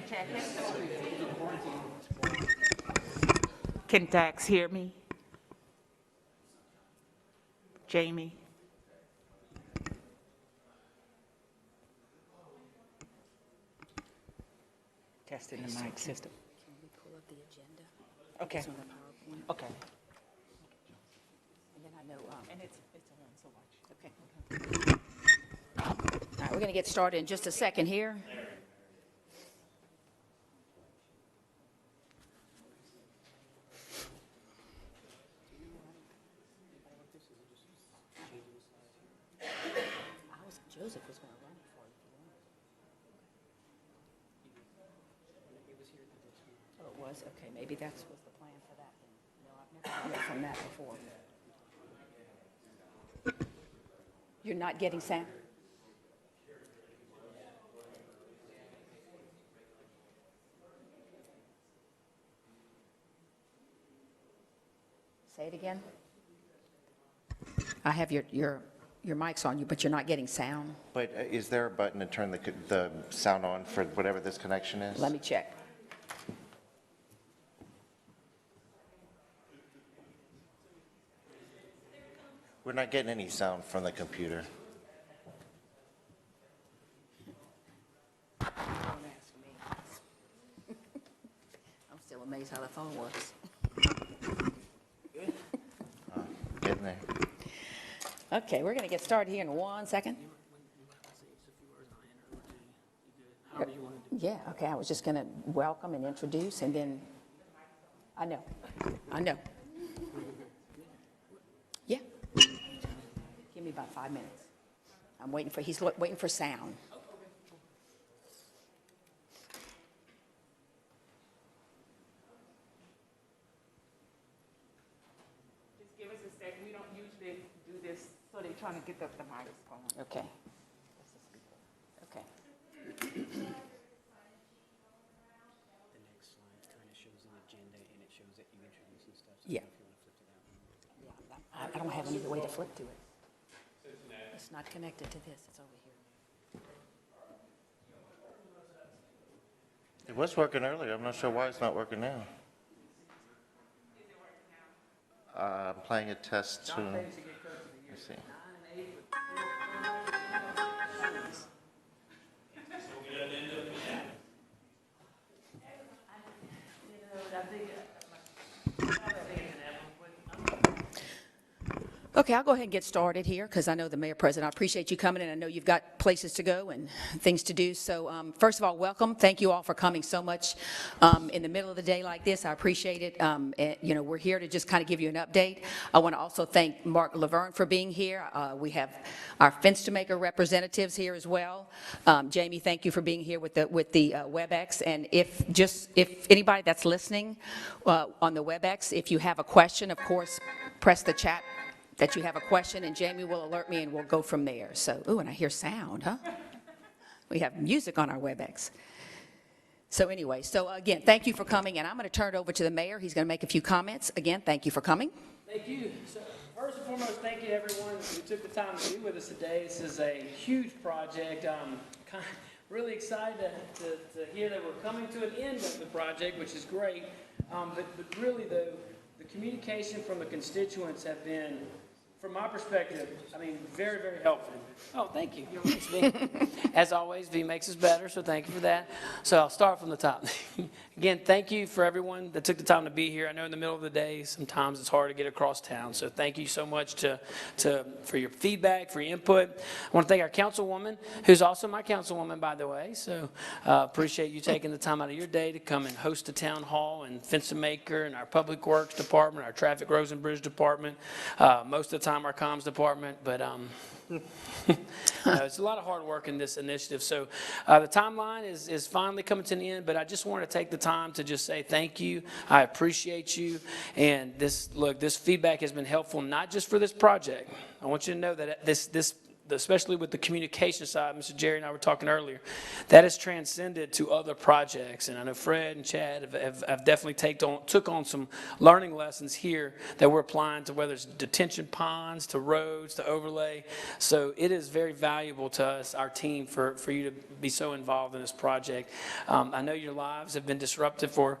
you check it? Can Dax hear me? Jamie? Testing the mic system. Can we pull up the agenda? Okay. It's on the PowerPoint. Okay. And then I know, And it's on, so watch. okay. All right, we're going to get started in just a second here. Joseph was going to run it for you if you wanted. Oh, it was? Okay, maybe that was the plan for that then. No, I've never done it from that before. You're not getting sound? Say it again. I have your mic's on you, but you're not getting sound. But is there a button to turn the sound on for whatever this connection is? Let me check. We're not getting any sound from the computer. Don't ask me. I'm still amazed how the phone works. Getting there. Okay, we're going to get started here in 1 second. Yeah, okay, I was just going to welcome and introduce, and then, I know. Yeah. Give me about 5 minutes. I'm waiting for, he's waiting for sound. Just give us a second. We don't usually do this, so they're trying to get the mics going. Okay. Okay. The next slide kind of shows an agenda, and it shows that you introduce and stuff. So Yeah. if you want to flip to that one. Yeah, I don't have any way to flip to it. It's not connected to this, it's over here. It was working earlier. I'm not sure why it's not working now. I'm playing a test tune. Let's see. Okay, I'll go ahead and get started here because I know the Mayor President, I appreciate you coming, and I know you've got places to go and things to do. So first of all, welcome. Thank you all for coming so much in the middle of the day like this. I appreciate it. And, you know, we're here to just kind of give you an update. I want to also thank Mark Laverne for being here. We have our fence-to-maker representatives here as well. Jamie, thank you for being here with the WebEx. And if anybody that's listening on the WebEx, if you have a question, of course, press the chat that you have a question, and Jamie will alert me, and we'll go from there. So, ooh, and I hear sound, huh? We have music on our WebEx. So anyway, so again, thank you for coming, and I'm going to turn it over to the mayor. He's going to make a few comments. Again, thank you for coming. Thank you. So first and foremost, thank you to everyone who took the time to be with us today. This is a huge project. I'm really excited to hear that we're coming to an end of the project, which is great. But really, the communication from the constituents have been, from my perspective, I mean, very, very helpful. Oh, thank you. As always, V makes us better, so thank you for that. So I'll start from the top. Again, thank you for everyone that took the time to be here. I know in the middle of the day, sometimes it's hard to get across town, so thank you so much for your feedback, for your input. I want to thank our councilwoman, who's also my councilwoman, by the way, so appreciate you taking the time out of your day to come and host the town hall, and Fence and Maker, and our Public Works Department, our Traffic, Roads, and Bridge Department, most of the time our comms department, but it's a lot of hard work in this initiative. So the timeline is finally coming to an end, but I just want to take the time to just say thank you. I appreciate you. And this feedback has been helpful, not just for this project. I want you to know that this especially with the communication side, Mr. Jerry and I were talking earlier, that has transcended to other projects. And I know Fred and Chad have definitely took on some learning lessons here that we're applying to whether it's detention ponds, to roads, to overlay. So it is very valuable to us, our team, for you to be so involved in this project. I know your lives have been disrupted for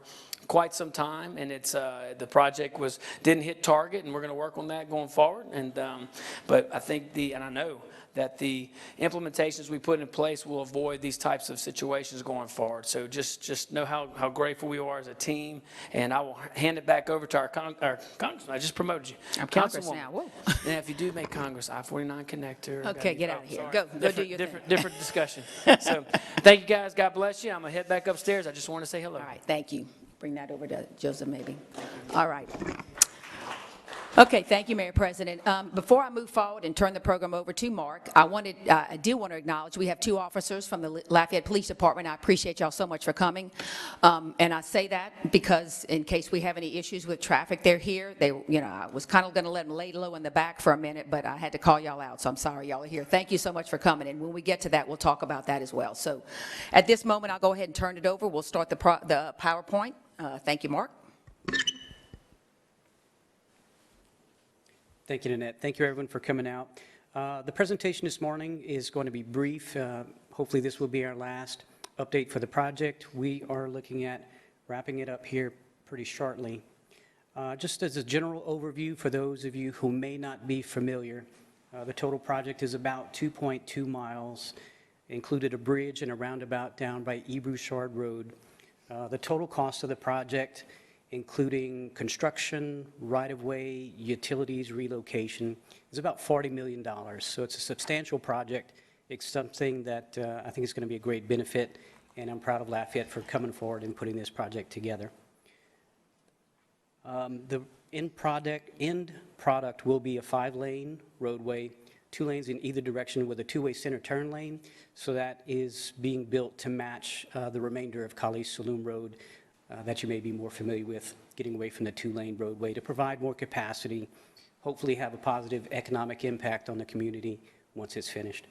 quite some time, and it's the project didn't hit target, and we're going to work on that going forward. And but I think and I know that the implementations we put in place will avoid these types of situations going forward. So just know how grateful we are as a team, and I will hand it back over to our Congressman. I just promoted you. I'm Congress now. Whoa. And if you do make Congress, I-49 connector. Okay, get out of here. Sorry. Go do your thing. Different discussion. So thank you guys. God bless you. I'm going to head back upstairs. I just want to say hello. All right, thank you. Bring that over to Joseph, maybe. All right. Okay, thank you, Mayor President. Before I move forward and turn the program over to Mark, I do want to acknowledge we have 2 officers from the Lafayette Police Department. I appreciate y'all so much for coming. And I say that because in case we have any issues with traffic, they're here. I was kind of going to let them lay low in the back for a minute, but I had to call y'all out, so I'm sorry y'all are here. Thank you so much for coming, and when we get to that, we'll talk about that as well. So at this moment, I'll go ahead and turn it over. We'll start the PowerPoint. Thank you, Mark. Thank you, Nanette. Thank you, everyone, for coming out. The presentation this morning is going to be brief. Hopefully, this will be our last update for the project. We are looking at wrapping it up here pretty shortly. Just as a general overview for those of you who may not be familiar, the total project is about 2.2 miles, included a bridge and a roundabout down by Broussard Road. The total cost of the project, including construction, right-of-way, utilities, relocation, is about $40 million. So it's a substantial project. It's something that I think is going to be a great benefit, and I'm proud of Lafayette for coming forward and putting this project together. The end product will be a 5-lane roadway, 2 lanes in either direction with a 2-way center turn lane. So that is being built to match the remainder of Kaliste Saloom Road that you may be more familiar with, getting away from the 2-lane roadway to provide more capacity, hopefully have a positive economic impact on the community once it's finished.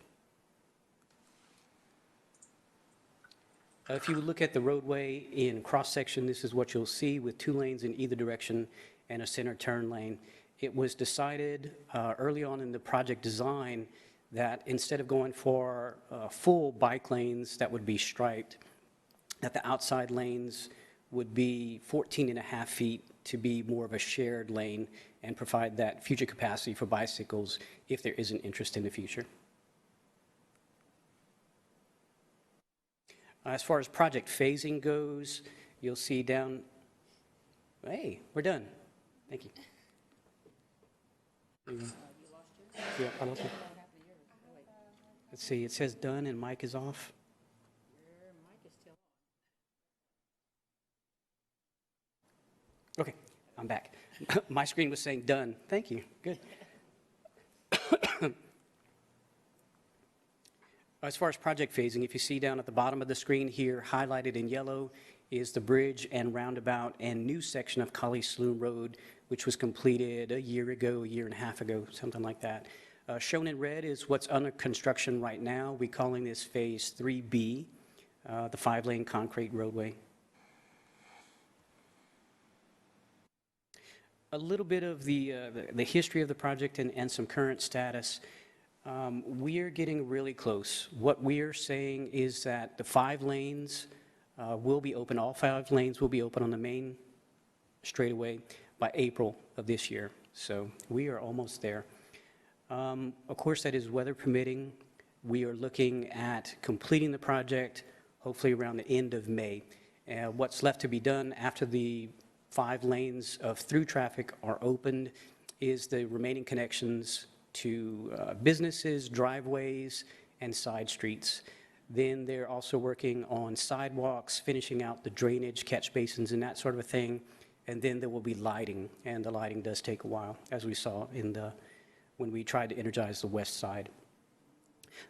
If you look at the roadway in cross-section, this is what you'll see with 2 lanes in either direction and a center turn lane. It was decided early on in the project design that instead of going for full bike lanes that would be striped, that the outside lanes would be 14.5 feet to be more of a shared lane and provide that future capacity for bicycles if there is an interest in the future. As far as project phasing goes, you'll see down, hey, we're done. Thank you. Yeah, I lost it. Let's see, it says done and mic is off. Okay, I'm back. My screen was saying done. Thank you. Good. As far as project phasing, if you see down at the bottom of the screen here, highlighted in yellow, is the bridge and roundabout and new section of Kaliste Saloom Road, which was completed a year ago, a year and a half ago, something like that. Shown in red is what's under construction right now. We're calling this Phase 3B, the 5-lane concrete roadway. A little bit of the history of the project and some current status. We are getting really close. What we are saying is that the 5 lanes will be open, all 5 lanes will be open on the main straightaway by April of this year. So we are almost there. Of course, that is weather permitting. We are looking at completing the project hopefully around the end of May. What's left to be done after the 5 lanes of through traffic are opened is the remaining connections to businesses, driveways, and side streets. Then they're also working on sidewalks, finishing out the drainage, catch basins, and that sort of a thing. And then there will be lighting, and the lighting does take a while, as we saw when we tried to energize the west side.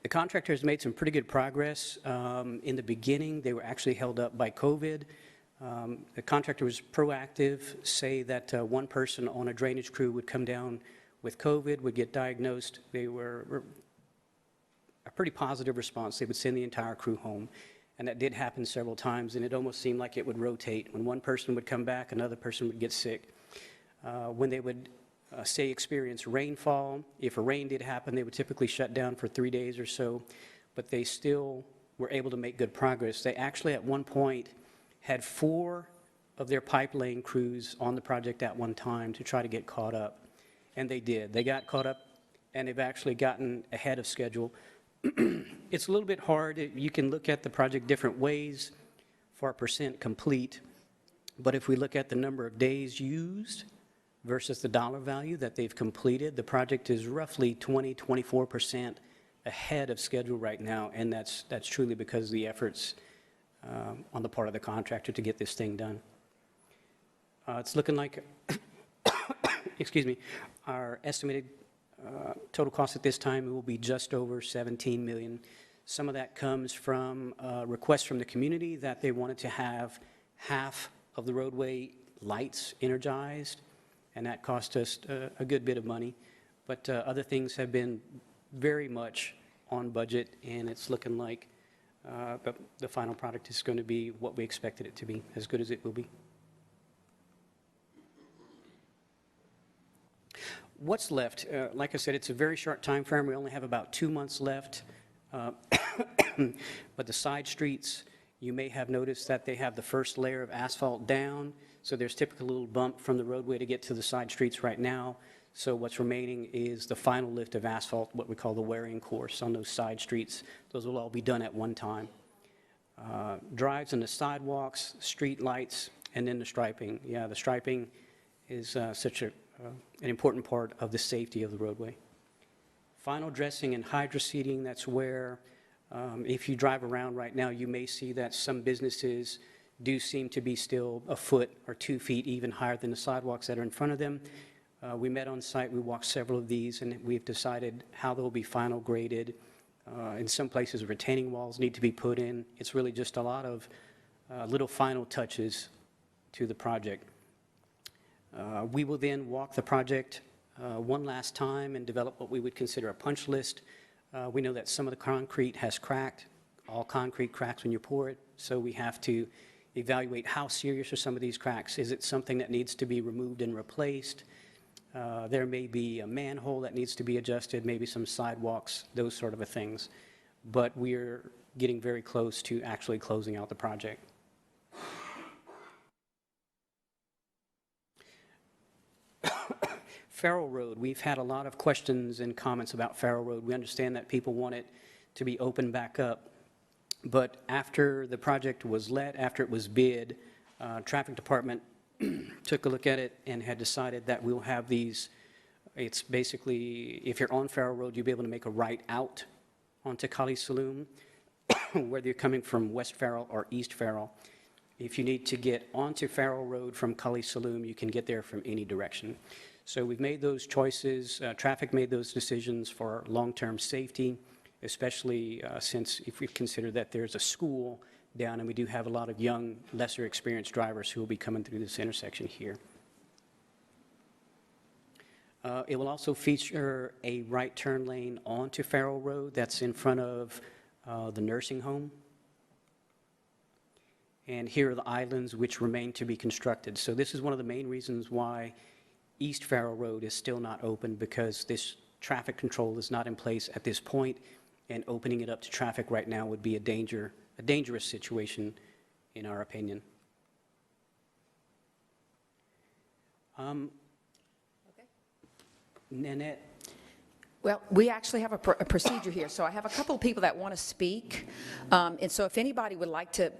The contractor has made some pretty good progress. In the beginning, they were actually held up by COVID. The contractor was proactive, say that one person on a drainage crew would come down with COVID, would get diagnosed. They were a pretty positive response. They would send the entire crew home. And that did happen several times, and it almost seemed like it would rotate. When one person would come back, another person would get sick. When they would, say, experience rainfall, if a rain did happen, they would typically shut down for 3 days or so, but they still were able to make good progress. They actually, at one point, had 4 of their pipe laying crews on the project at one time to try to get caught up. And they did. They got caught up, and they've actually gotten ahead of schedule. It's a little bit hard. You can look at the project different ways for % complete, but if we look at the number of days used versus the dollar value that they've completed, the project is roughly 24% ahead of schedule right now, and that's truly because of the efforts on the part of the contractor to get this thing done. It's looking like, excuse me, our estimated total cost at this time will be just over $17 million. Some of that comes from requests from the community that they wanted to have half of the roadway lights energized, and that cost us a good bit of money. But other things have been very much on budget, and it's looking like the final product is going to be what we expected it to be, as good as it will be. What's left? Like I said, it's a very short time frame. We only have about 2 months left. But the side streets, you may have noticed that they have the first layer of asphalt down. So there's typically a little bump from the roadway to get to the side streets right now. So what's remaining is the final lift of asphalt, what we call the wearing course on those side streets. Those will all be done at one time. Drives and the sidewalks, street lights, and then the striping. Yeah, the striping is such an important part of the safety of the roadway. Final dressing and hydroseeding, that's where if you drive around right now, you may see that some businesses do seem to be still a foot or 2 feet even higher than the sidewalks that are in front of them. We met on site, we walked several of these, and we've decided how they'll be final graded. In some places, retaining walls need to be put in. It's really just a lot of little final touches to the project. We will then walk the project one last time and develop what we would consider a punch list. We know that some of the concrete has cracked. All concrete cracks when you pour it, so we have to evaluate how serious are some of these cracks. Is it something that needs to be removed and replaced? There may be a manhole that needs to be adjusted, maybe some sidewalks, those sort of things. But we're getting very close to actually closing out the project. Farrell Road, we've had a lot of questions and comments about Farrell Road. We understand that people want it to be open back up. But after the project was let, after it was bid, Traffic Department took a look at it and had decided that we'll have these, it's basically, if you're on Farrell Road, you'll be able to make a right out onto Kaliste Saloom, whether you're coming from West Farrell or East Farrell. If you need to get onto Farrell Road from Kaliste Saloom, you can get there from any direction. So we've made those choices. Traffic made those decisions for long-term safety, especially since if we consider that there's a school down and we do have a lot of young, lesser experienced drivers who will be coming through this intersection here. It will also feature a right turn lane onto Farrell Road that's in front of the nursing home. And here are the islands which remain to be constructed. So this is one of the main reasons why East Farrell Road is still not open, because this traffic control is not in place at this point, and opening it up to traffic right now would be a dangerous situation, in our opinion. Okay. Nanette? Well, we actually have a procedure here. So I have a couple of people that want to speak. And so if anybody would like to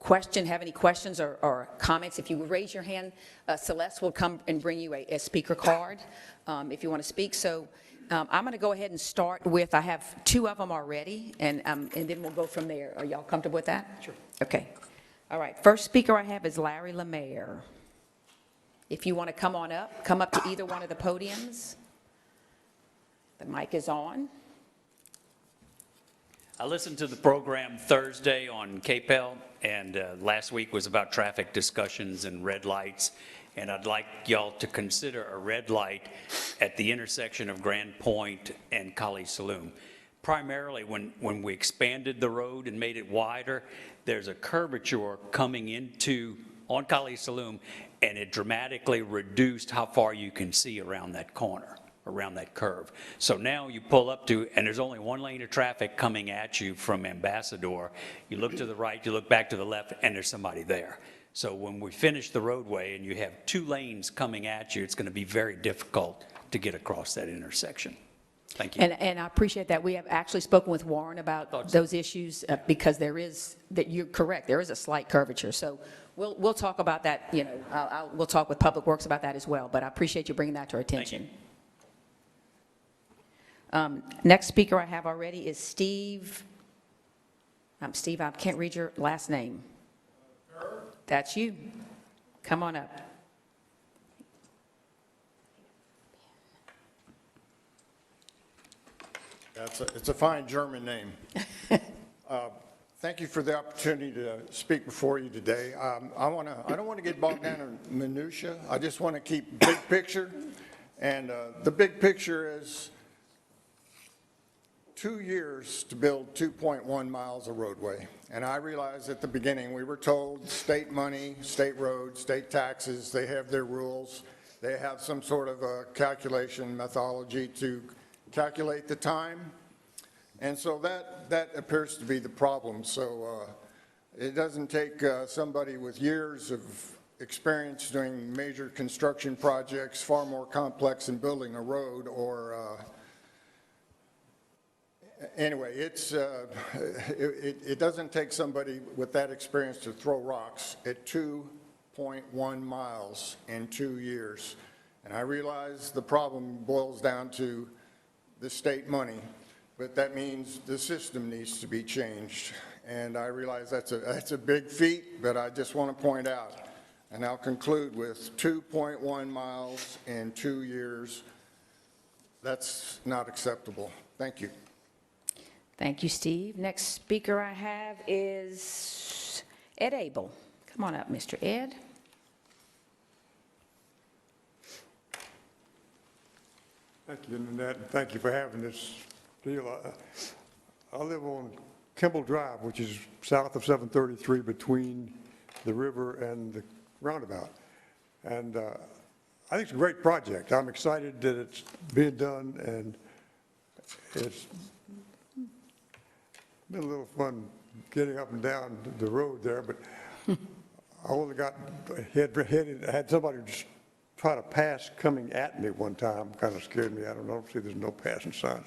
have any questions or comments, if you would raise your hand, Celeste will come and bring you a speaker card if you want to speak. So I'm going to go ahead and start with, I have 2 of them already, and then we'll go from there. Are y'all comfortable with that? Sure. Okay. All right. First speaker I have is Larry Lemare. If you want to come up to either one of the podiums. The mic is on. I listened to the program Thursday on KPEL, and last week was about traffic discussions and red lights. And I'd like y'all to consider a red light at the intersection of Grand Point and Kaliste Saloom. primarily when we expanded the road and made it wider, there's a curvature coming on Kaliste Saloom, and it dramatically reduced how far you can see around that corner, around that curve. So now you pull up to, and there's only one lane of traffic coming at you from Ambassador. You look to the right, you look back to the left, and there's somebody there. So when we finish the roadway and you have 2 lanes coming at you, it's going to be very difficult to get across that intersection. Thank you. And I appreciate that. We have actually spoken with Warren about those issues because you're correct, there is a slight curvature. So we'll talk about that, you know, we'll talk with Public Works about that as well, but I appreciate you bringing that to our attention. Next speaker I have already is Steve. Steve, I can't read your last name. That's you. Come on up. It's a fine German name. Thank you for the opportunity to speak before you today. I don't want to get bogged down in minutia. I just want to keep big picture. And the big picture is 2 years to build 2.1 miles of roadway. And I realized at the beginning we were told state money, state roads, state taxes, they have their rules. They have some sort of a calculation methodology to calculate the time. And so that appears to be the problem. So it doesn't take somebody with years of experience doing major construction projects, far more complex than building a road or anyway, it doesn't take somebody with that experience to throw rocks at 2.1 miles in 2 years. And I realize the problem boils down to the state money, but that means the system needs to be changed. And I realize that's a big feat, but I just want to point out, and I'll conclude with 2.1 miles in 2 years. That's not acceptable. Thank you. Thank you, Steve. Next speaker I have is Ed Abel. Come on up, Mr. Ed. Thank you, Nanette, and thank you for having this deal. I live on Kimball Drive, which is south of 733 between the river and the roundabout. And I think it's a great project. I'm excited that it's being done, and it's been a little fun getting up and down the road there, but I only had somebody just try to pass coming at me one time, kind of scared me. I don't know, see, there's no passing signs.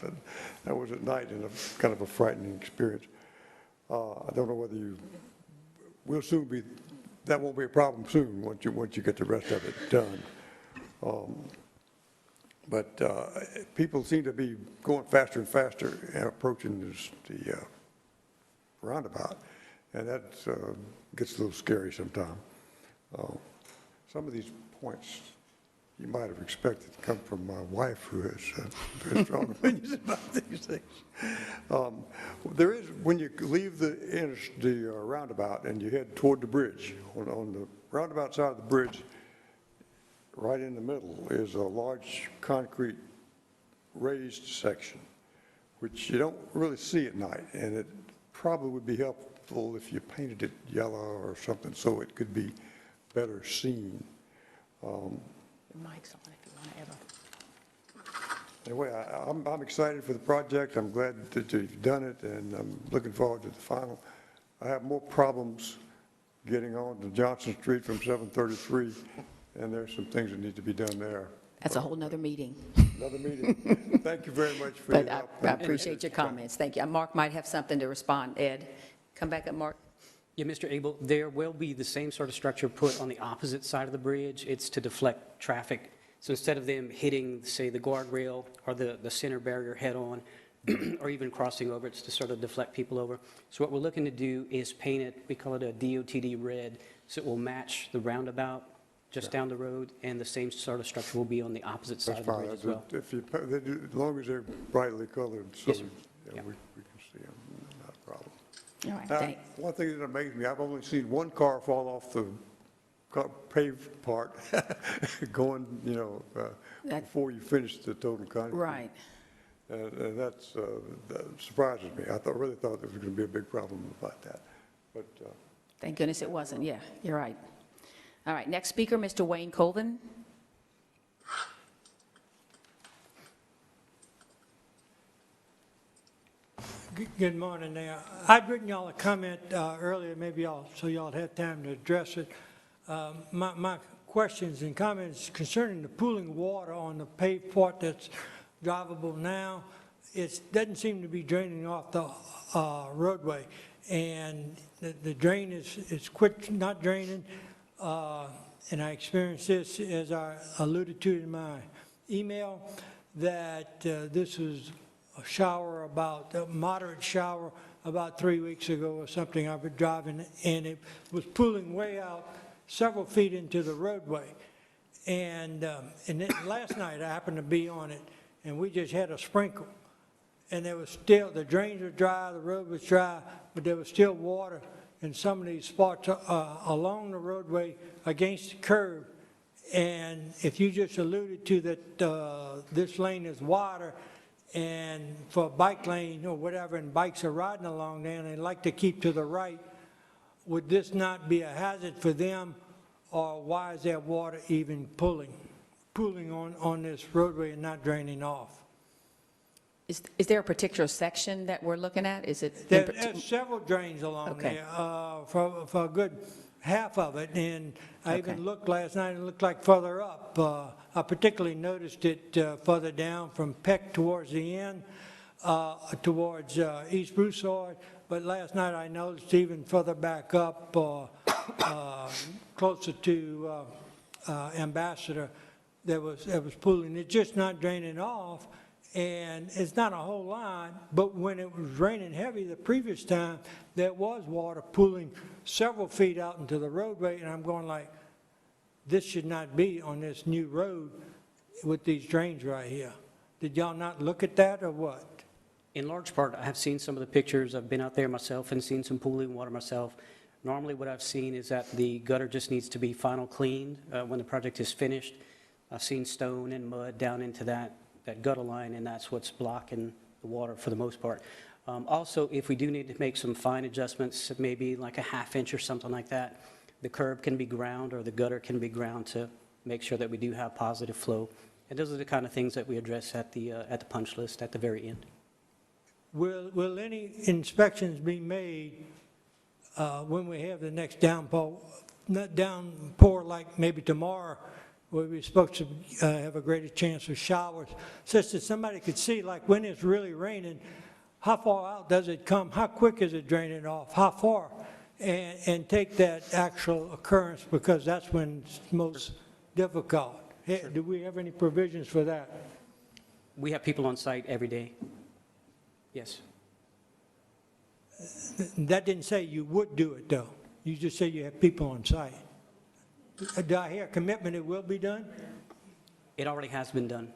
That was at night and kind of a frightening experience. I don't know whether we'll soon be, that won't be a problem soon once you get the rest of it done. But people seem to be going faster and faster and approaching the roundabout, and that gets a little scary sometimes. Some of these points you might have expected to come from my wife, who has very strong opinions about these things. There is, when you leave the roundabout and you head toward the bridge, on the roundabout side of the bridge, right in the middle is a large concrete raised section, which you don't really see at night, and it probably would be helpful if you painted it yellow or something so it could be better seen. The mic's on if you want to ever. Anyway, I'm excited for the project. I'm glad that you've done it, and I'm looking forward to the final. I have more problems getting on to Johnson Street from 733, and there's some things that need to be done there. That's a whole nother meeting. Another meeting. Thank you very much for your help. I appreciate your comments. Thank you. Mark might have something to respond. Ed, come back up, Mark. Yeah, Mr. Abel, there will be the same sort of structure put on the opposite side of the bridge. It's to deflect traffic. So instead of them hitting, say, the guardrail or the center barrier head-on, or even crossing over, it's to sort of deflect people over. So what we're looking to do is paint it, we call it a DOTD red, so it will match the roundabout just down the road, and the same sort of structure will be on the opposite side of the bridge as well. If you, as long as they're brightly colored, so Yes, sir. yeah, we can see them, not a problem. All right, Now, thanks. one thing that amazed me, I've only seen one car fall off the paved part going, That- before you finish the total concrete. Right. And that surprises me. Really thought there was going to be a big problem about that. But Thank goodness it wasn't, yeah, you're right. All right, next speaker, Mr. Wayne Colvin. Good morning now. I'd written y'all a comment earlier, maybe so y'all had time to address it. My questions and comments concerning the pooling water on the paved part that's drivable now, it doesn't seem to be draining off the roadway. And the drain is quit not draining. And I experienced this, as I alluded to in my email, that this was a shower a moderate shower about 3 weeks ago or something. I was driving and it was pooling way out several feet into the roadway. And then last night I happened to be on it and we just had a sprinkle. And there was still, the drains were dry, the road was dry, but there was still water in some of these spots along the roadway against the curb. And if you just alluded to that this lane is wider, and for a bike lane or whatever, and bikes are riding along there and they like to keep to the right, would this not be a hazard for them, or why is there water even pooling on this roadway and not draining off? Is there a particular section that we're looking at? Is it? There's several drains along Okay. there for a good half of it, and I Okay. even looked last night and it looked like further up. I particularly noticed it further down from Peck towards the end, towards East Broussard, but last night I noticed even further back up, closer to Ambassador, there was pooling. It's just not draining off. And it's not a whole lot, but when it was raining heavy the previous time, there was water pooling several feet out into the roadway, and I'm going like, this should not be on this new road with these drains right here. Did y'all not look at that or what? In large part, I have seen some of the pictures. I've been out there myself and seen some pooling water myself. Normally what I've seen is that the gutter just needs to be final cleaned when the project is finished. I've seen stone and mud down into that gutter line, and that's what's blocking the water for the most part. Also, if we do need to make some fine adjustments, maybe like a ½ inch or something like that, the curb can be ground or the gutter can be ground to make sure that we do have positive flow. And those are the kind of things that we address at the punch list at the very end. Will any inspections be made when we have the next downpour, not downpour like maybe tomorrow, where we're supposed to have a greater chance of showers, such that somebody could see, like when it's really raining, how far out does it come? How quick is it draining off? How far? And take that actual occurrence, because that's when it's most difficult. Sure. Do we have any provisions for that? We have people on site every day. Yes. That didn't say you would do it, though. You just say you have people on site. Do I hear a commitment it will be done? It already has been done.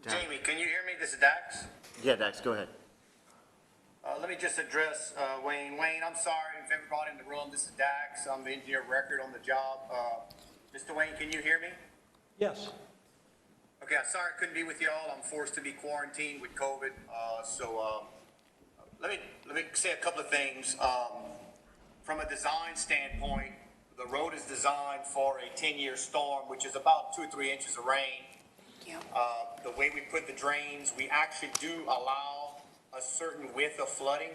Jamie, can you hear me? This is Dax. Yeah, Dax, go ahead. Let me just address Wayne. Wayne, I'm sorry if ever brought in the room. This is Dax. I'm the engineer of record on the job. Mr. Wayne, can you hear me? Yes. Okay, I'm sorry I couldn't be with y'all. I'm forced to be quarantined with COVID. Let me say a couple of things. From a design standpoint, the road is designed for a 10-year storm, which is about 2 or 3 inches of rain. The way we put the drains, we actually do allow a certain width of flooding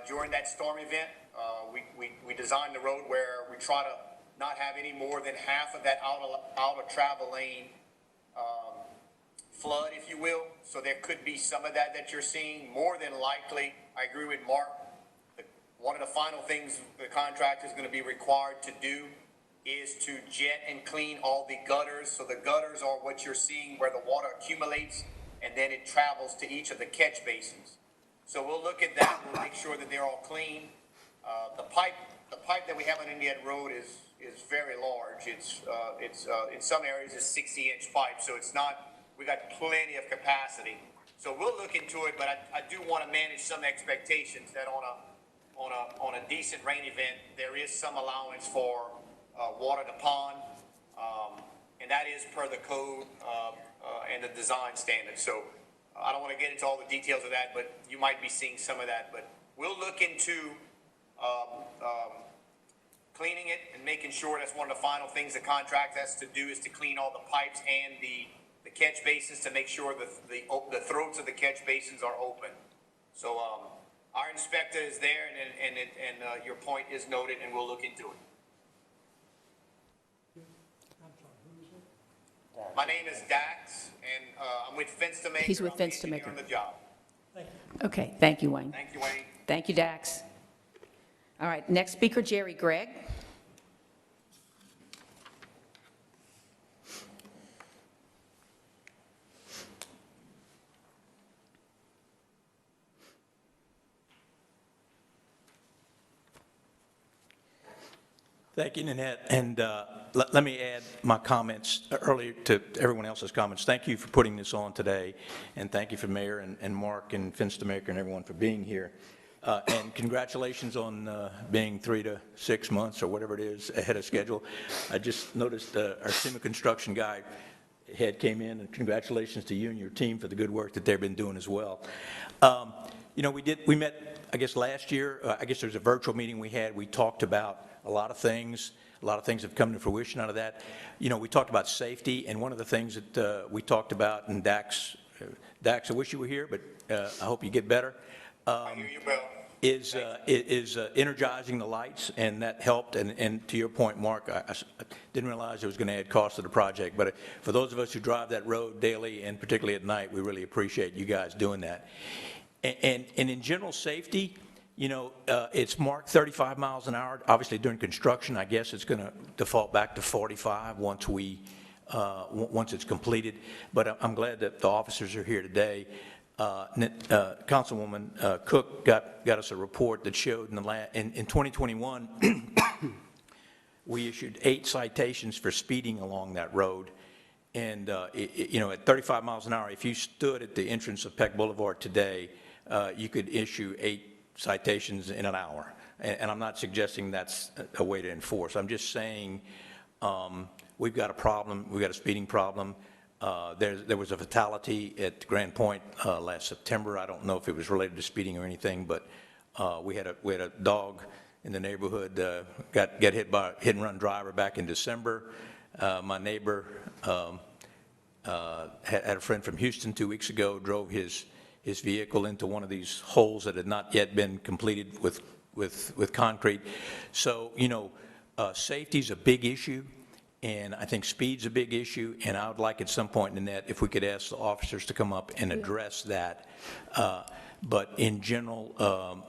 during that storm event. We designed the road where we try to not have any more than half of that out of travel lane flood, if you will. So there could be some of that you're seeing. More than likely, I agree with Mark. One of the final things the contractor is going to be required to do is to jet and clean all the gutters. So the gutters are what you're seeing where the water accumulates and then it travels to each of the catch basins. So we'll look at that. We'll make sure that they're all clean. The pipe that we have on Indiana Road is very large. It's in some areas it's 60-inch pipe, so it's not. We got plenty of capacity. So we'll look into it, but I do want to manage some expectations that on a decent rain event there is some allowance for water to pond, and that is per the code and the design standards. So I don't want to get into all the details of that, but you might be seeing some of that. But we'll look into cleaning it and making sure that's one of the final things the contract has to do is to clean all the pipes and the catch basins to make sure that the throats of the catch basins are open. So our inspector is there, and your point is noted, and we'll look into it. My name is Dax, and I'm with Fence to Maker. He's with I'm Fence the to engineer Maker. on the job. Okay, thank you, Wayne. Thank you, Wayne. Thank you, Dax. All right, next speaker, Jerry Gregg. Thank you, Nanette. And let me add my comments earlier to everyone else's comments. Thank you for putting this on today, and thank you for Mayor and Mark and Fence to Maker and everyone for being here. And congratulations on being 3 to 6 months or whatever it is ahead of schedule. I just noticed our SEMA construction guy head came in, and congratulations to you and your team for the good work that they've been doing as well. You know, we met, I guess, last year. I guess there's a virtual meeting we had. We talked about a lot of things. A lot of things have come to fruition out of that. You know, we talked about safety, and one of the things that we talked about, and Dax, I wish you were here, but I hope you get better. I hear you, Bill. Is energizing the lights, and that helped. And to your point, Mark, I didn't realize it was going to add cost to the project. But for those of us who drive that road daily, and particularly at night, we really appreciate you guys doing that. And in general safety, you know, it's marked 35 miles an hour. Obviously, during construction, I guess it's going to default back to 45 once it's completed. But I'm glad that the officers are here today. Councilwoman Cook got us a report that showed in 2021, we issued 8 citations for speeding along that road. And, you know, at 35 miles an hour, if you stood at the entrance of Peck Boulevard today, you could issue 8 citations in an hour. And I'm not suggesting that's a way to enforce. I'm just saying we've got a problem. We've got a speeding problem. There was a fatality at Grand Point last September. I don't know if it was related to speeding or anything, but we had a dog in the neighborhood got hit by a hit-and-run driver back in December. My neighbor had a friend from Houston 2 weeks ago, drove his vehicle into one of these holes that had not yet been completed with concrete. So, you know, safety's a big issue. And I think speed's a big issue, and I would like at some point in that if we could ask the officers to come up and address that. But in general,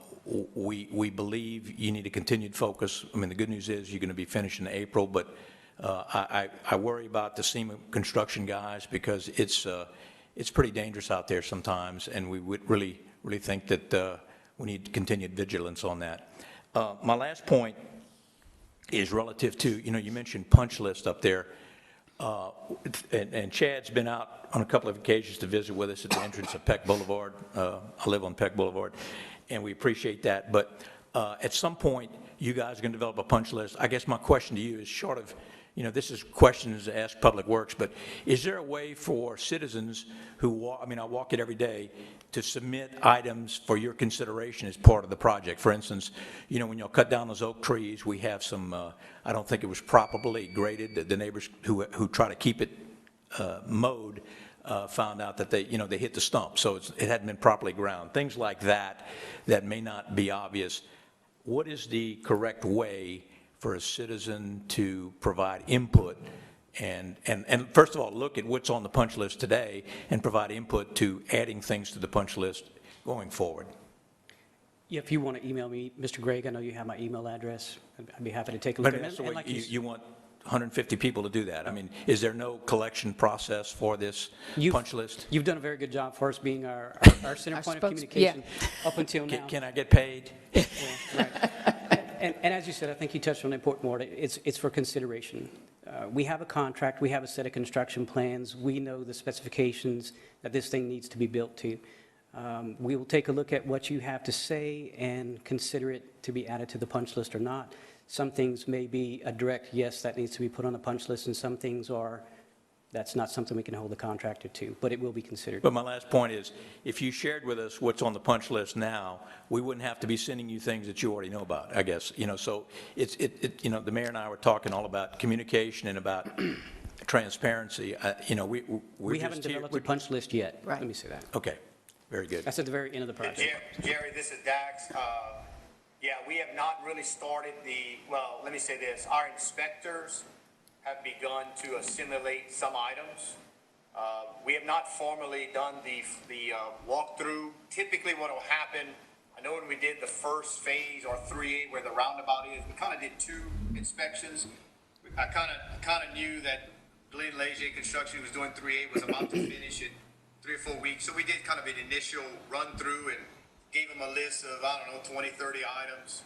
we believe you need a continued focus. I mean, the good news is you're going to be finished in April, but I worry about the SEMA construction guys because it's pretty dangerous out there sometimes, and we would really think that we need continued vigilance on that. My last point is relative to, you know, you mentioned punch list up there, and Chad's been out on a couple of occasions to visit with us at the entrance of Peck Boulevard. I live on Peck Boulevard, and we appreciate that. But at some point, you guys are going to develop a punch list. I guess my question to you is short of, you know, this is questions to ask Public Works, but is there a way for citizens who walk, I mean, I walk it every day, to submit items for your consideration as part of the project? For instance, you know, when you'll cut down those oak trees, we have some, I don't think it was properly graded. The neighbors who try to keep it mowed found out that they hit the stump, so it hadn't been properly ground. Things like that may not be obvious. What is the correct way for a citizen to provide input and first of all, look at what's on the punch list today and provide input to adding things to the punch list going forward? Yeah, if you want to email me, Mr. Gregg, I know you have my email address. I'd be happy to take a look at it. But you want 150 people to do that. I mean, is there no collection process for this punch list? You've done a very good job for us being our center point of communication up until now. Can I get paid? Yeah, right. And as you said, I think you touched on an important word. It's for consideration. We have a contract. We have a set of construction plans. We know the specifications that this thing needs to be built to. We will take a look at what you have to say and consider it to be added to the punch list or not. Some things may be a direct yes, that needs to be put on the punch list, and some things are That's not something we can hold the contractor to, but it will be considered. But my last point is, if you shared with us what's on the punch list now, we wouldn't have to be sending you things that you already know about, I guess. So the mayor and I were talking all about communication and about transparency. We haven't developed a punch list yet. Right. Let me say that. Okay, very good. That's at the very end of the project. Jerry, this is Dax. Yeah, we have not really started well, let me say this. Our inspectors have begun to assimilate some items. We have not formally done the walkthrough. Typically what will happen, I know when we did the first phase or 3A where the roundabout is, we kind of did 2 inspections. I kind of knew that Glenn Leger Construction was doing 3A was about to finish in 3 or 4 weeks. So we did kind of an initial run through and gave them a list of, 20, 30 items.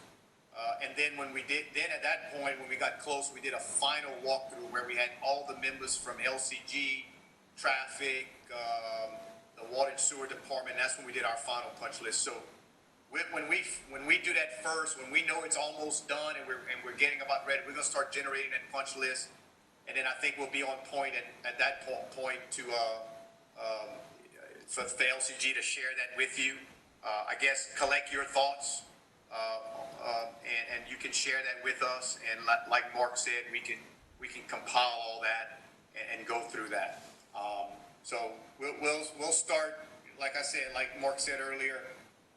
And then at that point, when we got close, we did a final walkthrough where we had all the members from LCG, traffic, the water and sewer department. That's when we did our final punch list. So when we do that first, when we know it's almost done and we're getting about ready, we're gonna start generating that punch list. And then I think we'll be on point at that point to for the LCG to share that with you. I guess collect your thoughts. And you can share that with us, and like Mark said, we can compile all that and go through that. So we'll start, like I said, like Mark said earlier,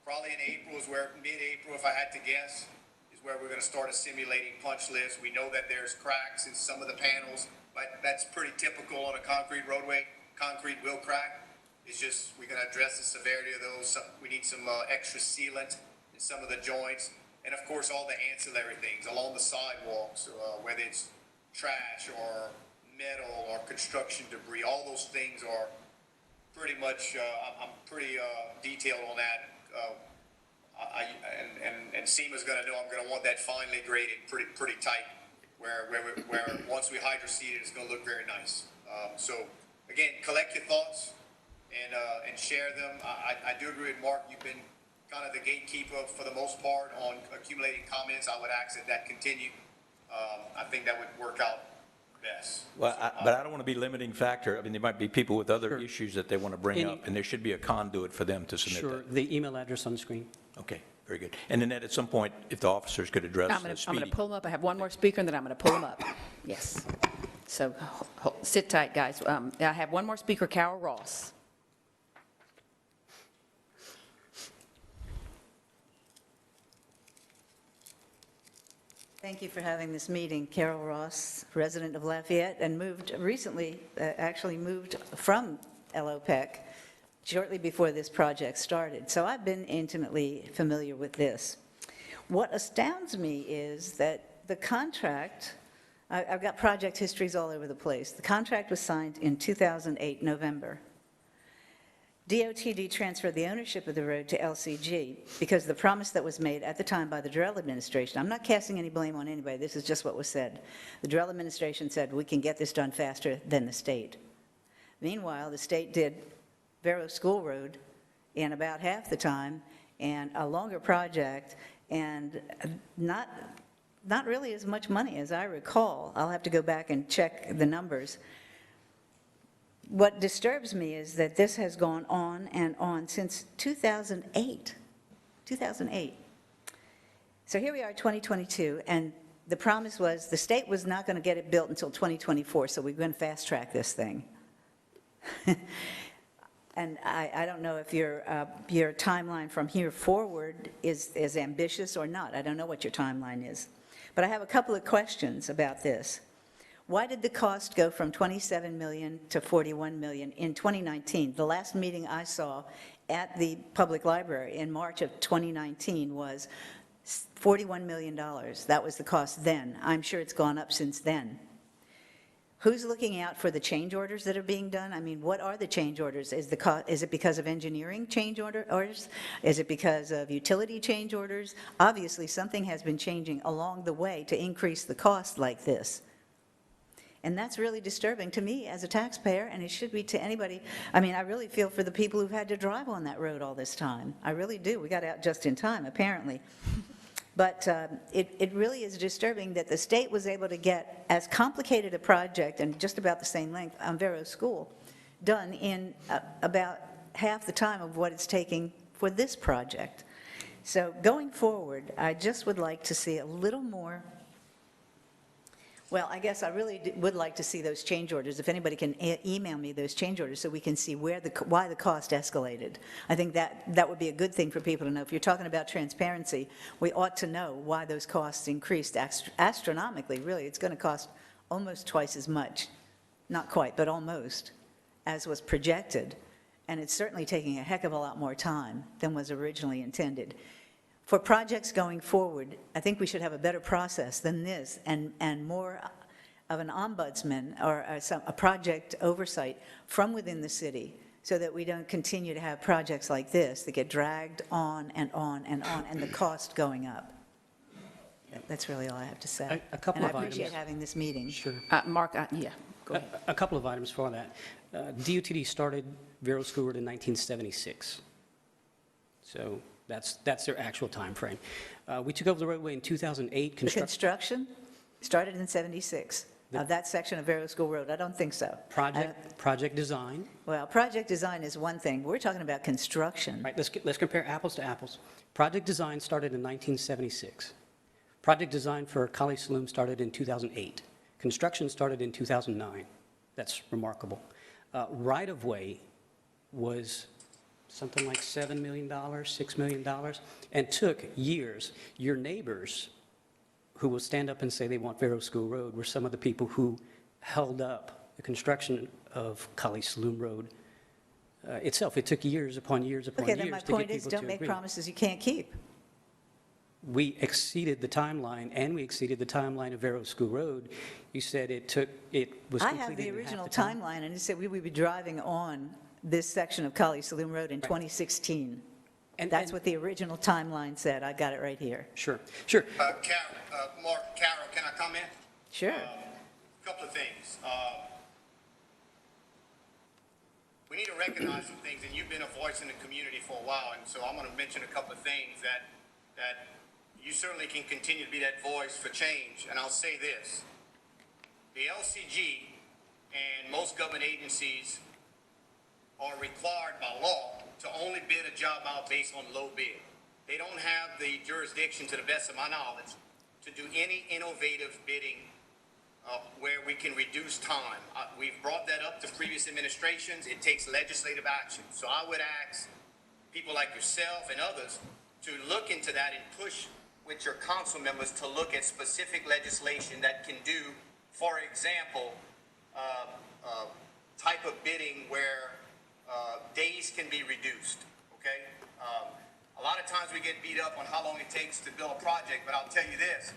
probably in April is where mid-April, if I had to guess, is where we're going to start assimilating punch lists. We know that there's cracks in some of the panels, but that's pretty typical on a concrete roadway. Concrete will crack. It's just we're going to address the severity of those. We need some extra sealant in some of the joints. And of course, all the ancillary things along the sidewalks, whether it's trash or metal or construction debris, all those things are pretty much, I'm pretty detailed on that. And SEMA's gonna know I'm gonna want that finely graded pretty tight, where once we hydroseed it, it's gonna look very nice. So again, collect your thoughts and share them. I do agree with Mark, you've been kind of the gatekeeper for the most part on accumulating comments. I would ask that continue. I think that would work out best. Well, but I don't want to be limiting factor. I mean, there might be people with other issues that they want to bring up, and there should be a conduit for them to submit Sure. that. The email address on the screen. Okay, very good. And then at some point, if the officers could address I'm the going to speeding. pull them up. I have one more speaker, and then I'm going to pull them up. Yes. So sit tight, guys. I have one more speaker, Carol Ross. Thank you for having this meeting. Carol Ross, resident of Lafayette, and moved recently, actually moved from LOPEC shortly before this project started. So I've been intimately familiar with this. What astounds me is that the contract, I've got project histories all over the place. The contract was signed in 2008, November. DOTD transferred the ownership of the road to LCG because the promise that was made at the time by the Durrell administration, I'm not casting any blame on anybody, this is just what was said. The Durrell administration said, we can get this done faster than the state. Meanwhile, the state did Vero School Road in about half the time and a longer project and not really as much money as I recall. I'll have to go back and check the numbers. What disturbs me is that this has gone on and on since 2008. 2008. So here we are, 2022, and the promise was the state was not going to get it built until 2024, so we're going to fast track this thing. And I don't know if your timeline from here forward is ambitious or not. I don't know what your timeline is. But I have a couple of questions about this. Why did the cost go from $27 million to $41 million in 2019? The last meeting I saw at the public library in March of 2019 was $41 million. That was the cost then. I'm sure it's gone up since then. Who's looking out for the change orders that are being done? I mean, what are the change orders? Is it because of engineering change orders? Is it because of utility change orders? Obviously, something has been changing along the way to increase the cost like this. And that's really disturbing to me as a taxpayer, and it should be to anybody. I mean, I really feel for the people who've had to drive on that road all this time. I really do. We got out just in time, apparently. But it really is disturbing that the state was able to get as complicated a project and just about the same length on Vero School done in about half the time of what it's taking for this project. So going forward, I just would like to see a little more. Well, I guess I really would like to see those change orders. If anybody can email me those change orders so we can see why the cost escalated. I think that would be a good thing for people to know. If you're talking about transparency, we ought to know why those costs increased astronomically. Really, it's going to cost almost twice as much, not quite, but almost, as was projected. And it's certainly taking a heck of a lot more time than was originally intended. For projects going forward, I think we should have a better process than this and more of an ombudsman or a project oversight from within the city so that we don't continue to have projects like this that get dragged on and on and on and the cost going up. That's really all I have to say. A couple of And I appreciate items. having this meeting. Sure. Mark, yeah, go ahead. A couple of items for that. DOTD started Vero School Road in 1976. So that's their actual time frame. We took over the roadway in 2008. The construction started in '76 of that section of Vero School Road. I don't think so. Project design. Well, project design is one thing. We're talking about construction. Right, let's compare apples to apples. Project design started in 1976. Project design for Kaliste Saloom started in 2008. Construction started in 2009. That's remarkable. Right-of-way was something like $7 million, $6 million, and took years. Your neighbors who will stand up and say they want Vero School Road were some of the people who held up the construction of Kaliste Saloom Road itself. It took years upon years upon Okay, years to then my get people to point is, don't make agree. promises you can't keep. We exceeded the timeline, and we exceeded the timeline of Vero School Road. You said it was I completed have the in half original the time. timeline, and it said we would be driving on this section of Kaliste Saloom Road in 2016. That's what the original timeline said. I got it right here. Sure. Mark, Carol, can I comment? Sure. A couple of things. We need to recognize some things, and you've been a voice in the community for a while, and so I'm going to mention a couple of things that you certainly can continue to be that voice for change. And I'll say this. The LCG and most government agencies are required by law to only bid a job out based on low bid. They don't have the jurisdiction, to the best of my knowledge, to do any innovative bidding where we can reduce time. We've brought that up to previous administrations. It takes legislative action. So I would ask people like yourself and others to look into that and push with your council members to look at specific legislation that can do, for example, type of bidding where days can be reduced, okay? A lot of times we get beat up on how long it takes to build a project, but I'll tell you this,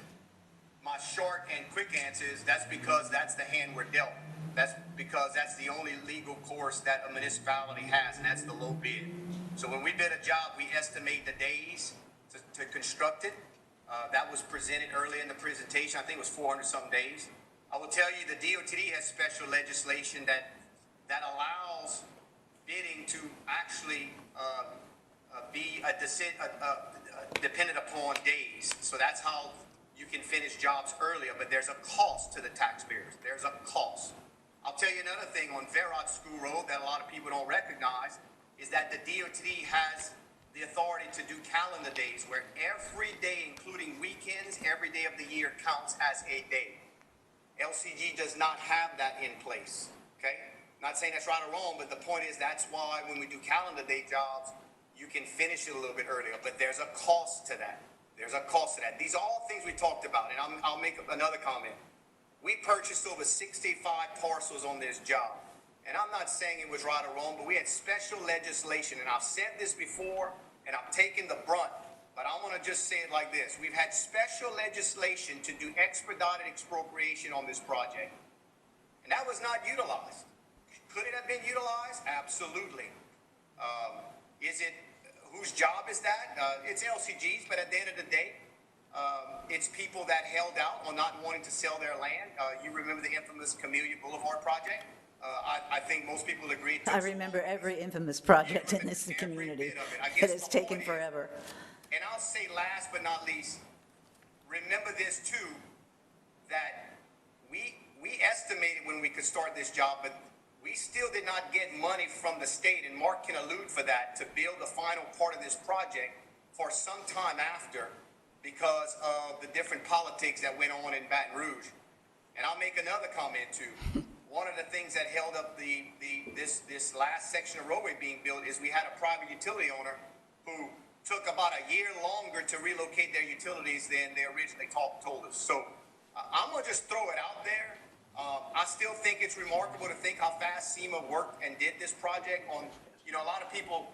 my short and quick answer is that's because that's the hand we're dealt. That's because that's the only legal course that a municipality has, and that's the low bid. So when we bid a job, we estimate the days to construct it. That was presented early in the presentation. I think it was 400-some days. I will tell you the DOTD has special legislation that allows bidding to actually be dependent upon days. So that's how you can finish jobs earlier, but there's a cost to the taxpayers. There's a cost. I'll tell you another thing on Vero School Road that a lot of people don't recognize is that the DOTD has the authority to do calendar days where every day, including weekends, every day of the year counts as a day. LCG does not have that in place, okay? Not saying that's right or wrong, but the point is that's why when we do calendar day jobs, you can finish it a little bit earlier, but there's a cost to that. There's a cost to that. These are all things we talked about, and I'll make another comment. We purchased over 65 parcels on this job, and I'm not saying it was right or wrong, but we had special legislation, and I've said this before, and I've taken the brunt, but I want to just say it like this. We've had special legislation to do expedited expropriation on this project, and that was not utilized. Could it have been utilized? Absolutely. Whose job is that? It's LCG's, but at the end of the day, it's people that held out on not wanting to sell their land. You remember the infamous Camellia Boulevard project? I think most people agree. I remember every infamous project in this community that has taken forever. And I'll say last but not least, remember this too, that we estimated when we could start this job, but we still did not get money from the state, and Mark can allude for that, to build the final part of this project for some time after because of the different politics that went on in Baton Rouge. And I'll make another comment too. One of the things that held up this last section of roadway being built is we had a private utility owner who took about a year longer to relocate their utilities than they originally told us. So I'm gonna just throw it out there. I still think it's remarkable to think how fast SEMA worked and did this project on, a lot of people,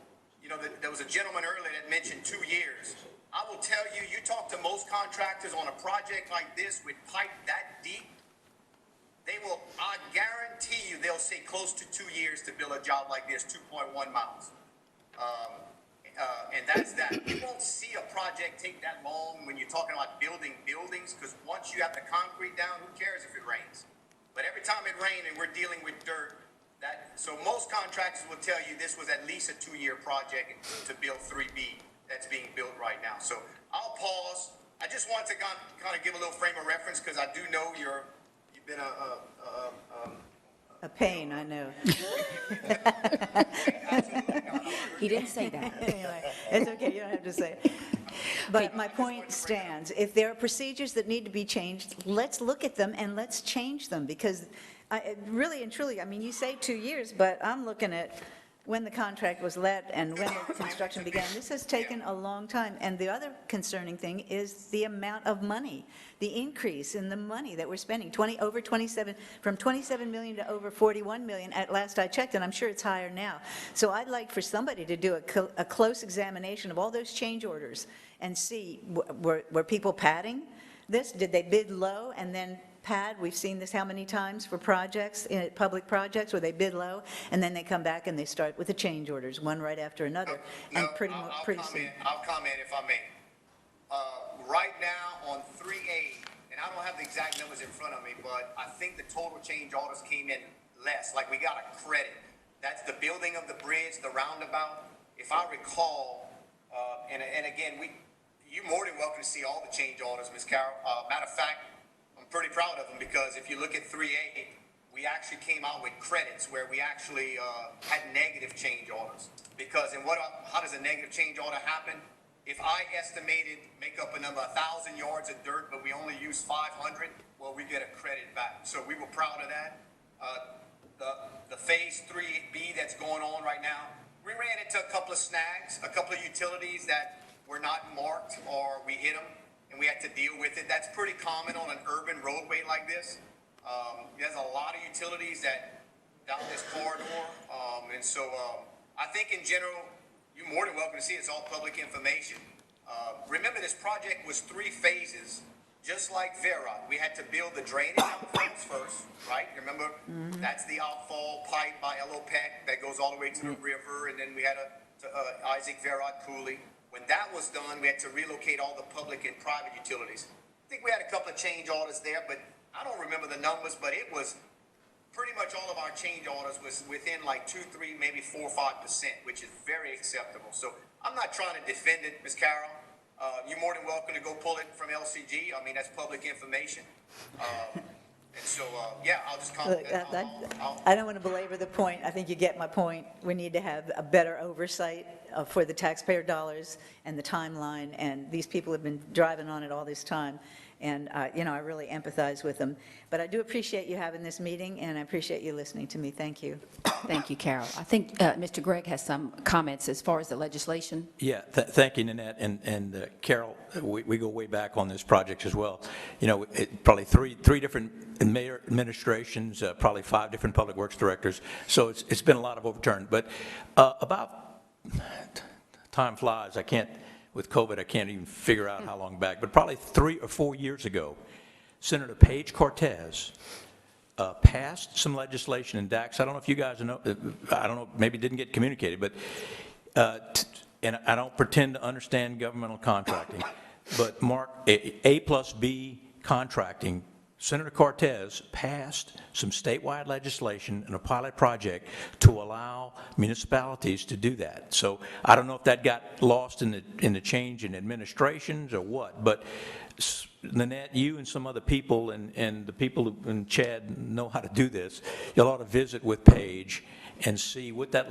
there was a gentleman earlier that mentioned 2 years. I will tell you, you talk to most contractors on a project like this with pipe that deep, I guarantee you, they'll say close to 2 years to build a job like this, 2.1 miles. And that's that. You won't see a project take that long when you're talking about building buildings, because once you have the concrete down, who cares if it rains? But every time it rains and we're dealing with dirt, so most contractors will tell you this was at least a 2-year project to build 3B that's being built right now. So I'll pause. I just want to kind of give a little frame of reference, because I do know you've been A pain, I know. He didn't say that. Anyway, it's okay, you don't have to say it. But my point stands. If there are procedures that need to be changed, let's look at them and let's change them, because really and truly, you say 2 years, but I'm looking at when the contract was let and when the construction began. This has taken a long time. And the other concerning thing is the amount of money, the increase in the money that we're spending, from 27 million to over 41 million at last I checked, and I'm sure it's higher now. So I'd like for somebody to do a close examination of all those change orders and see, were people padding this? Did they bid low and then pad? We've seen this how many times for projects, public projects, where they bid low, and then they come back and they start with the change orders, one right after another, and pretty soon. I'll comment if I may. Right now on 3A, and I don't have the exact numbers in front of me, but I think the total change orders came in less, like we got a credit. That's the building of the bridge, the roundabout. If I recall, and again, you're more than welcome to see all the change orders, Ms. Carroll. Matter of fact, I'm pretty proud of them, because if you look at 3A, we actually came out with credits where we actually had negative change orders. Because how does a negative change order happen? If I estimated, make up a number, 1,000 yards of dirt, but we only use 500, well, we get a credit back. So we were proud of that. The phase 3B that's going on right now, we ran into a couple of snags, a couple of utilities that were not marked, or we hit them and we had to deal with it. That's pretty common on an urban roadway like this. There's a lot of utilities down this corridor. And so I think in general, you're more than welcome to see it. It's all public information. Remember, this project was 3 phases, just like Verot. We had to build the drainage outfalls first, right? Remember, that's the outfall pipe by LOPEC that goes all the way to the river, and then we had Isaac Verot Cooley. When that was done, we had to relocate all the public and private utilities. I think we had a couple of change orders there, but I don't remember the numbers, but it was pretty much all of our change orders was within like 2, 3, maybe 4 or 5%, which is very acceptable. So I'm not trying to defend it, Ms. Carroll. You're more than welcome to go pull it from LCG. That's public information. And so, I'll just comment. I don't want to belabor the point. I think you get my point. We need to have a better oversight for the taxpayer dollars and the timeline, and these people have been driving on it all this time. And, I really empathize with them. But I do appreciate you having this meeting, and I appreciate you listening to me. Thank you. Thank you, Carol. I think Mr. Gregg has some comments as far as the legislation. Yeah, thank you, Nanette. And Carol, we go way back on this project as well. Probably three different mayor administrations, probably 5 different public works directors. So it's been a lot of overturn. But about time flies. With COVID, I can't even figure out how long back, but probably 3 or 4 years ago, Senator Paige Cortez passed some legislation in Dax. I don't know if you guys know, I don't know, maybe it didn't get communicated, but, and I don't pretend to understand governmental contracting, but Mark, A plus B contracting Senator Cortez passed some statewide legislation and a pilot project to allow municipalities to do that. So I don't know if that got lost in the change in administrations or what, but Nanette, you and some other people and the people in Chad know how to do this. You'll ought to visit with Paige and see what that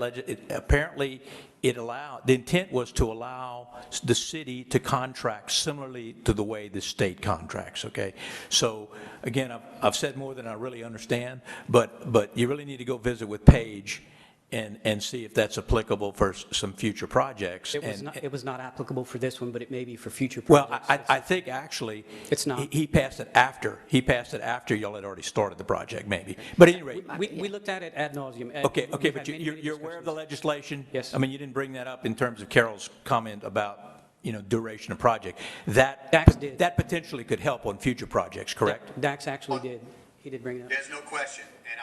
apparently the intent was to allow the city to contract similarly to the way the state contracts, okay? So again, I've said more than I really understand, but you really need to go visit with Paige and see if that's applicable for some future projects. It was not applicable for this one, but it may be for future Well, projects. I think actually. It's not. He passed it after. He passed it after y'all had already started the project, maybe. But at any rate. We looked at it ad nauseum. Okay, but you're aware of the legislation? Yes. I mean, you didn't bring that up in terms of Carol's comment about, duration of project. Dax did. That potentially could help on future projects, correct? Dax actually did. He did bring it up. There's no question, and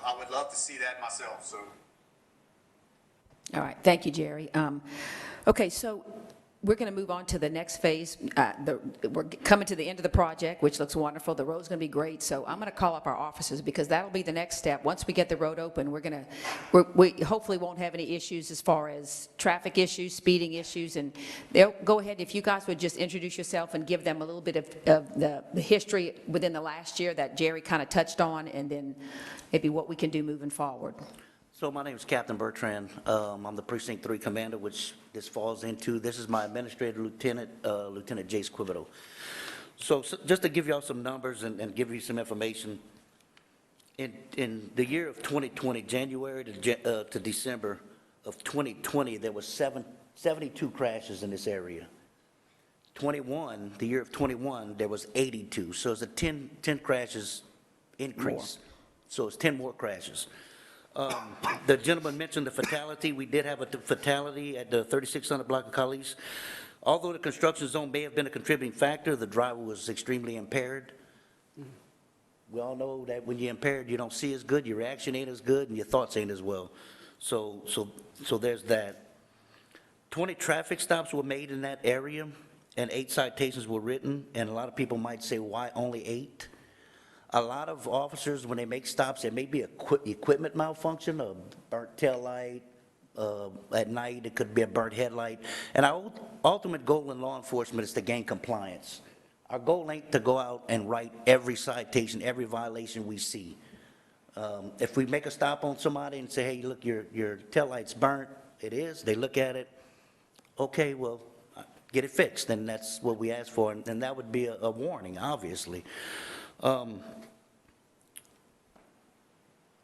I would love to see that myself, so. All right, thank you, Jerry. Okay, so we're going to move on to the next phase. We're coming to the end of the project, which looks wonderful. The road's going to be great, so I'm going to call up our officers because that'll be the next step. Once we get the road open, we hopefully won't have any issues as far as traffic issues, speeding issues, and they'll go ahead. If you guys would just introduce yourself and give them a little bit of the history within the last year that Jerry kind of touched on, and then maybe what we can do moving forward. So my name is Captain Bertrand. I'm the Precinct 3 Commander, which this falls into. This is my Administrative Lieutenant, Lieutenant Jace Quibido. So just to give y'all some numbers and give you some information, in the year of 2020, January to December of 2020, there was 72 crashes in this area. The year of 21, there was 82. So it's a 10 crashes increase. So it's 10 more crashes. The gentleman mentioned the fatality. We did have a fatality at the 3600 block of Kaliste. Although the construction zone may have been a contributing factor, the driver was extremely impaired. We all know that when you're impaired, you don't see as good, your reaction ain't as good, and your thoughts ain't as well. So there's that. 20 traffic stops were made in that area, and 8 citations were written, and a lot of people might say, why only 8? A lot of officers, when they make stops, there may be equipment malfunction, a burnt tail light. At night, it could be a burnt headlight. And our ultimate goal in law enforcement is to gain compliance. Our goal ain't to go out and write every citation, every violation we see. If we make a stop on somebody and say, hey, look, your tail light's burnt, it is, they look at it, okay, well, get it fixed, then that's what we ask for, and that would be a warning, obviously.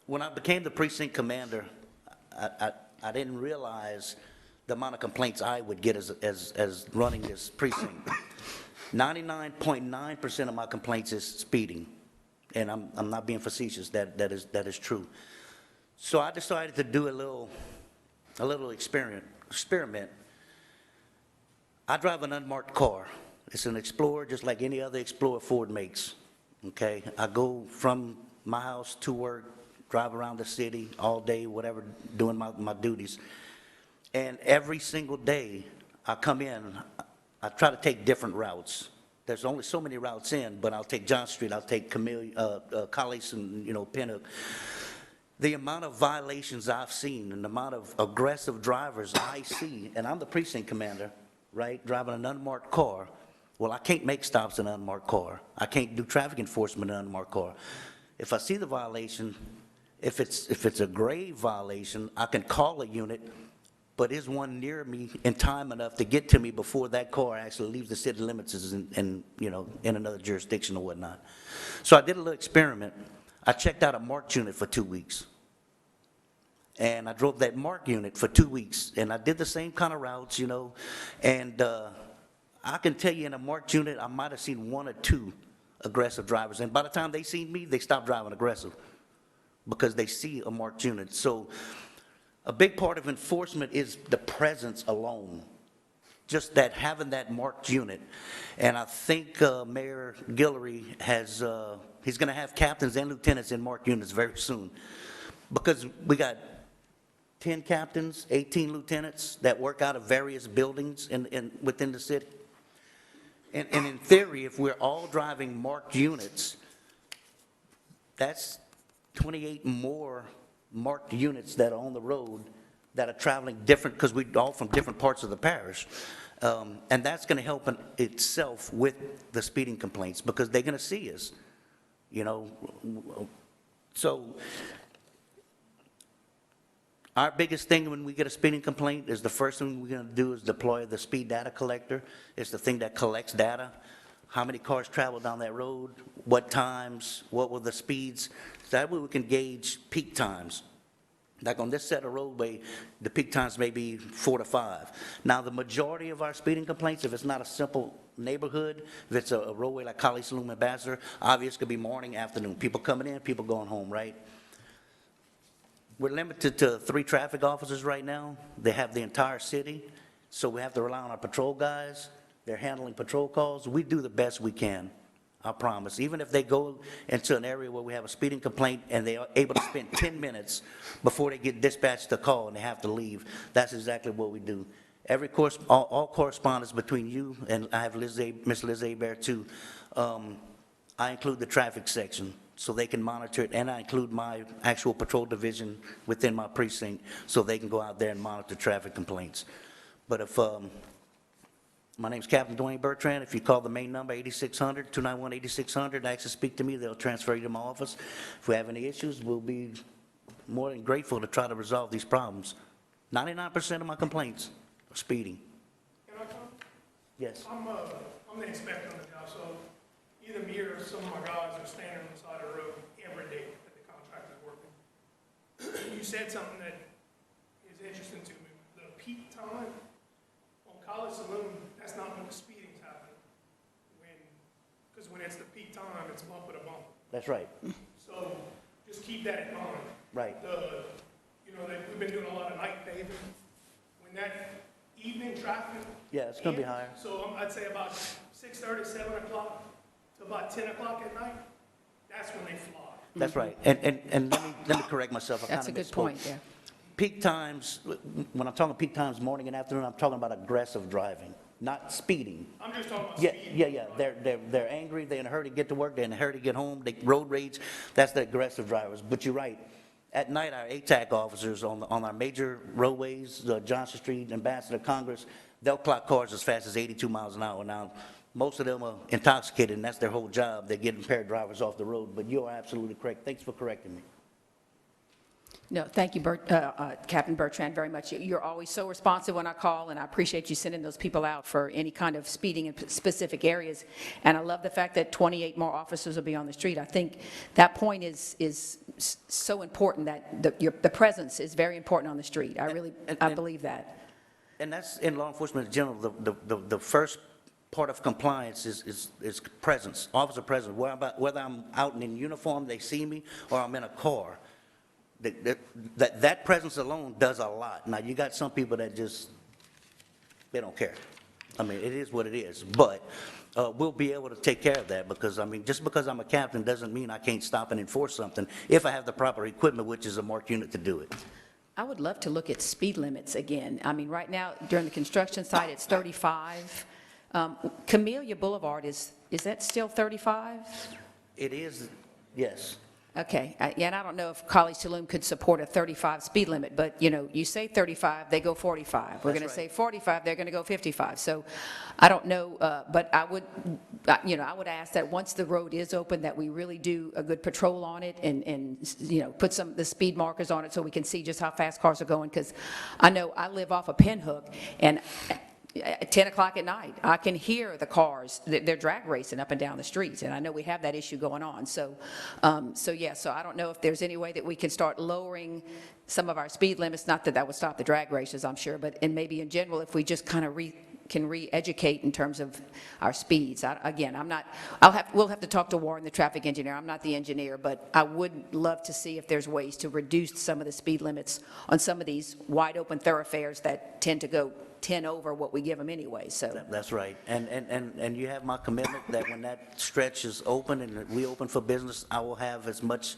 When I became the precinct commander, I didn't realize the amount of complaints I would get as running this precinct. 99.9% of my complaints is speeding, and I'm not being facetious. That is true. So I decided to do a little experiment. I drive an unmarked car. It's an Explorer, just like any other Explorer Ford makes. Okay, I go from my house to work, drive around the city all day, whatever, doing my duties. And every single day I come in, I try to take different routes. There's only so many routes in, but I'll take John Street, I'll take Kaliste and, Pinnock. The amount of violations I've seen and the amount of aggressive drivers I see, and I'm the precinct commander, right, driving an unmarked car. Well, I can't make stops in an unmarked car. I can't do traffic enforcement in an unmarked car. If I see the violation, if it's a grave violation, I can call a unit, but is one near me in time enough to get to me before that car actually leaves the city limits in another jurisdiction or whatnot. So I did a little experiment. I checked out a marked unit for 2 weeks. And I drove that marked unit for 2 weeks, and I did the same kind of routes, and I can tell you in a marked unit, I might have seen 1 or 2 aggressive drivers. And by the time they seen me, they stopped driving aggressive because they see a marked unit. So a big part of enforcement is the presence alone, just that having that marked unit. And I think Mayor Guillory has, he's going to have captains and lieutenants in marked units very soon, because we got 10 captains, 18 lieutenants that work out of various buildings within the city. And in theory, if we're all driving marked units, that's 28 more marked units that are on the road that are traveling different, because we're all from different parts of the parish. And that's going to help in itself with the speeding complaints, because they're going to see us, you know. So our biggest thing when we get a speeding complaint is the first thing we're going to do is deploy the speed data collector. It's the thing that collects data. How many cars travel down that road, what times, what were the speeds. So that way we can gauge peak times. Like on this set of roadway, the peak times may be 4 to 5. Now, the majority of our speeding complaints, if it's not a simple neighborhood, if it's a roadway like Kaliste, Saloom, Ambassador, obviously it could be morning, afternoon. People coming in, people going home, right? We're limited to 3 traffic officers right now. They have the entire city, so we have to rely on our patrol guys. They're handling patrol calls. We do the best we can, I promise. Even if they go into an area where we have a speeding complaint and they are able to spend 10 minutes before they get dispatched a call and they have to leave, that's exactly what we do. All correspondence between you, and I have Miss Liz Hebert too, I include the traffic section so they can monitor it, and I include my actual patrol division within my precinct so they can go out there and monitor traffic complaints. But if, my name's Captain Dwayne Bertrand. If you call the main number, 8600-291-8600, ask to speak to me, they'll transfer you to my office. If we have any issues, we'll be more than grateful to try to resolve these problems. 99% of my complaints are speeding. Can I come? Yes. I'm the inspector on the job, so either me or some of my guys are standing on the side of the road every day that the contractor's working. You said something that is interesting to me. The peak time on College Saloom, that's not when the speeding's happening. Because when it's the peak time, it's bumper to bumper. That's right. So just keep that in mind. Right. We've been doing a lot of night paving. When that evening traffic. Yeah, it's going to be higher. So I'd say about 6:30, 7 o'clock to about 10 o'clock at night, that's when they fly. That's right. And let me correct myself. I That's a kinda good misspoke. point, yeah. Peak times, when I'm talking peak times, morning and afternoon, I'm talking about aggressive driving, not speeding. I'm just talking about Yeah, speeding. yeah. They're angry, they're in a hurry to get to work, they're in a hurry to get home, they road rage, that's the aggressive drivers. But you're right. At night, our ATAC officers on our major roadways, Johnson Street, Ambassador, Congress, they'll clock cars as fast as 82 miles an hour. Now, most of them are intoxicated, and that's their whole job. They're getting impaired drivers off the road. But you are absolutely correct. Thanks for correcting me. No, thank you, Captain Bertrand, very much. You're always so responsive when I call, and I appreciate you sending those people out for any kind of speeding in specific areas. And I love the fact that 28 more officers will be on the street. I think that point is so important, that the presence is very important on the street. I believe that. And that's in law enforcement in general. The first part of compliance is presence, officer presence. Whether I'm out in uniform, they see me, or I'm in a car. That presence alone does a lot. Now, you got some people that just, they don't care. I mean, it is what it is. But we'll be able to take care of that, because, I mean, just because I'm a captain doesn't mean I can't stop and enforce something if I have the proper equipment, which is a marked unit to do it. I would love to look at speed limits again. I mean, right now, during the construction site, it's 35. Camellia Boulevard, is that still 35? It is, yes. Okay, yeah, and I don't know if College Saloom could support a 35 speed limit, but, you say 35, they go 45. We're going to say 45, they're going to go 55. So I don't know, but I would ask that once the road is open, that we really do a good patrol on it and put some of the speed markers on it so we can see just how fast cars are going, because I know I live off a Pinhook, and at 10 o'clock at night, I can hear the cars, they're drag racing up and down the streets, and I know we have that issue going on. So I don't know if there's any way that we can start lowering some of our speed limits, not that that would stop the drag races, I'm sure, but and maybe in general, if we just kind of can re-educate in terms of our speeds. We'll have to talk to Warren, the traffic engineer. I'm not the engineer, but I would love to see if there's ways to reduce some of the speed limits on some of these wide open thoroughfares that tend to go 10 over what we give them anyway. So that's right. And you have my commitment that when that stretch is open and we open for business, I will have as much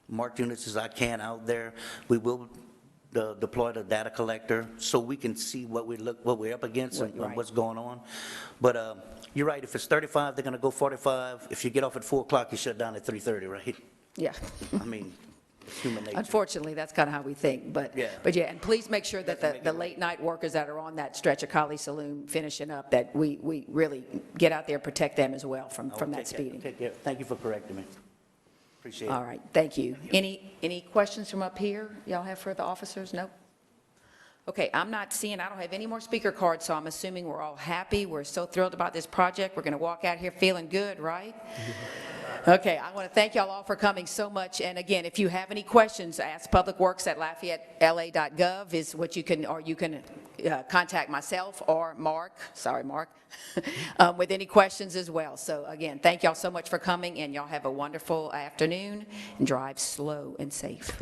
marked units as I can out there. We will deploy the data collector so we can see what we're up against and what's going on. But you're right. If it's 35, they're going to go 45. If you get off at 4 o'clock, you shut down at 3:30, right? Yeah. I mean, it's human nature. Unfortunately, that's kind of how we think, but Yeah. and please make sure that the late night workers that are on that stretch of Saloom finishing up, that we really get out there and protect them as well from that speeding. Take care. Thank you for correcting me. Appreciate it. All right, thank you. Any questions from up here y'all have for the officers? Nope. Okay, I don't have any more speaker cards, so I'm assuming we're all happy. We're so thrilled about this project. We're going to walk out here feeling good, right? Okay, I want to thank y'all all for coming so much. And again, if you have any questions, ask publicworks@lafayettela.gov is what you can, or you can contact myself or Mark, with any questions as well. So again, thank y'all so much for coming, and y'all have a wonderful afternoon, and drive slow and safe.